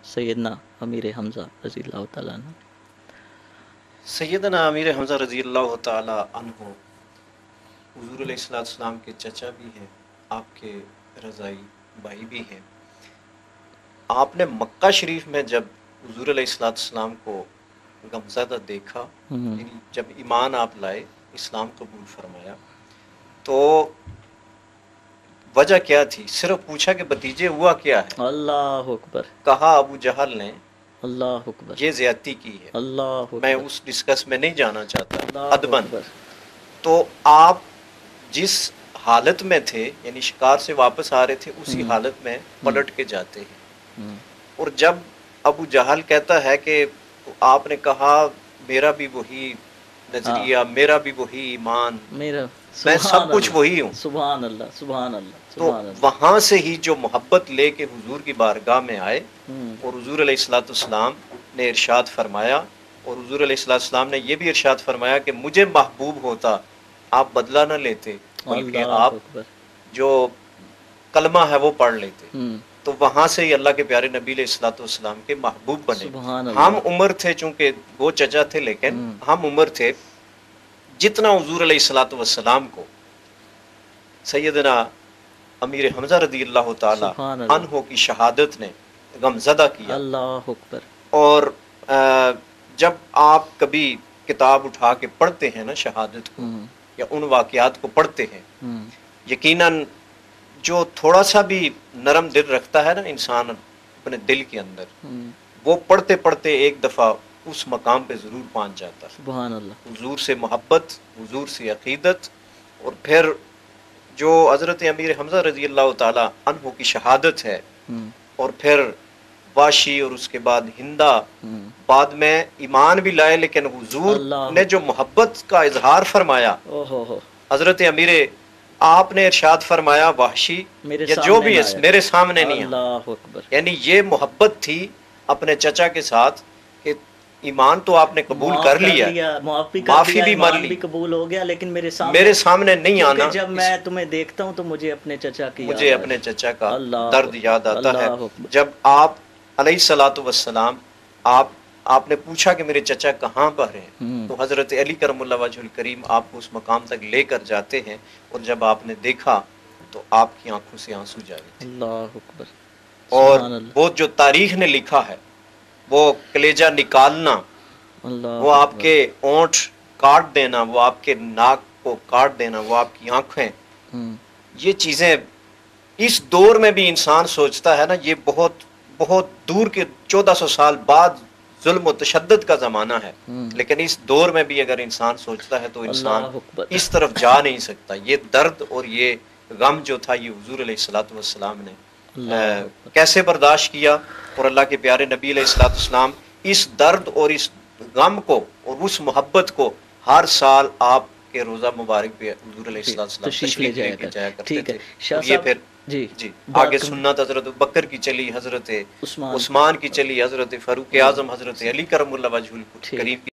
سیدنا امیر حمزہ رضی اللہ تعالیٰ عنہ۔ سیدنا امیر حمزہ رضی اللہ تعالی عنہ حضور علیہ السلام کے چچا بھی ہیں، آپ کے رضائی بھائی بھی ہیں۔ آپ نے مکہ شریف میں جب حضور علیہ السلام کو غمزدہ دیکھا، یعنی جب ایمان آپ لائے، اسلام قبول فرمایا، تو وجہ کیا تھی؟ صرف پوچھا کہ بھتیجے ہوا کیا ہے؟ اللہ اکبر۔ کہا ابو جہل نے اللہ اکبر۔ یہ زیادتی کی ہے۔ اللہ اکبر۔ میں اس ڈسکس میں نہیں جانا چاہتا اللہ ادباً۔ اکبر۔ تو آپ جس حالت میں تھے، یعنی شکار سے واپس آ رہے تھے، اسی حالت میں پلٹ کے جاتے ہیں۔ اور جب ابو جہل کہتا ہے کہ آپ نے کہا میرا بھی وہی نظریہ، میرا بھی وہی ایمان، میرا میں سب کچھ وہی ہوں، سبحان اللہ سبحان اللہ تو سبحان اللہ۔ وہاں سے ہی جو محبت لے کے حضور کی بارگاہ میں آئے، اور حضور علیہ السلام نے ارشاد فرمایا، اور حضور علیہ السلام نے یہ بھی ارشاد فرمایا کہ مجھے محبوب ہوتا آپ بدلہ نہ لیتے، بلکہ آپ جو کلمہ ہے وہ پڑھ لیتے۔ تو وہاں سے ہی اللہ کے پیارے نبی علیہ السلام کے محبوب بنے۔ ہم عمر تھے، چونکہ وہ چچا تھے، لیکن ہم عمر تھے جتنا حضور علیہ السلام کو سیدنا امیر حمزہ رضی اللہ تعالی عنہ کی شہادت نے غمزدہ کیا۔ اللہ اکبر۔ اور جب آپ کبھی کتاب اٹھا کے پڑھتے ہیں نا شہادت کو، یا ان واقعات کو پڑھتے ہیں، یقیناً جو تھوڑا سا بھی نرم دل رکھتا ہے نا انسان اپنے دل کے اندر، وہ پڑھتے پڑھتے ایک دفعہ اس مقام پہ ضرور پہنچ جاتا ہے۔ سبحان اللہ۔ حضور سے محبت، حضور سے عقیدت، اور پھر جو حضرت امیر حمزہ رضی اللہ تعالی عنہ کی شہادت ہے، اور پھر واشی، اور اس کے بعد ہندا، بعد میں ایمان بھی لائے، لیکن حضور نے جو محبت کا اظہار فرمایا، حضرت امیر آپ نے ارشاد فرمایا وحشی یا جو بھی ہے میرے سامنے نہیں آیا۔ یعنی یہ محبت تھی اپنے چچا کے ساتھ کہ ایمان تو آپ نے قبول کر لیا، معافی بھی مر لی، قبول ہو گیا، لیکن میرے سامنے نہیں آنا۔ جب میں تمہیں دیکھتا ہوں تو مجھے اپنے چچا کا درد یاد آتا ہے۔ جب آپ علیہ الصلوۃ والسلام آپ نے پوچھا کہ میرے چچا کہاں پر ہیں، تو حضرت علی کرم اللہ وجہ الکریم آپ کو اس مقام تک لے کر جاتے ہیں، اور جب آپ نے دیکھا تو آپ کی آنکھوں سے آنسو جاری تھے۔ اللہ اکبر۔ اور وہ جو تاریخ نے لکھا ہے، وہ کلیجہ نکالنا، وہ آپ کے اونٹ کاٹ دینا، وہ آپ کے ناک کو کاٹ دینا، وہ آپ کی آنکھیں، یہ چیزیں اس دور میں بھی انسان سوچتا ہے نا، یہ بہت بہت دور کے 1400 سال بعد ظلم و تشدد کا زمانہ ہے، لیکن اس دور میں بھی اگر انسان سوچتا ہے تو انسان اس طرف جا نہیں سکتا۔ یہ درد اور یہ غم جو تھا، یہ حضور علیہ الصلوۃ والسلام نے کیسے برداشت کیا، اور اللہ کے پیارے نبی علیہ السلام اس درد اور اس غم کو اور اس محبت کو ہر سال آپ کے روزہ مبارک پہ حضور علیہ السلام تشریف لے کے جایا کرتے تھے۔ یہ پھر جی آگے سنت حضرت بکر کی چلی، حضرت عثمان کی چلی، حضرت فاروق اعظم، حضرت علی کرم اللہ وجہ الکریم کی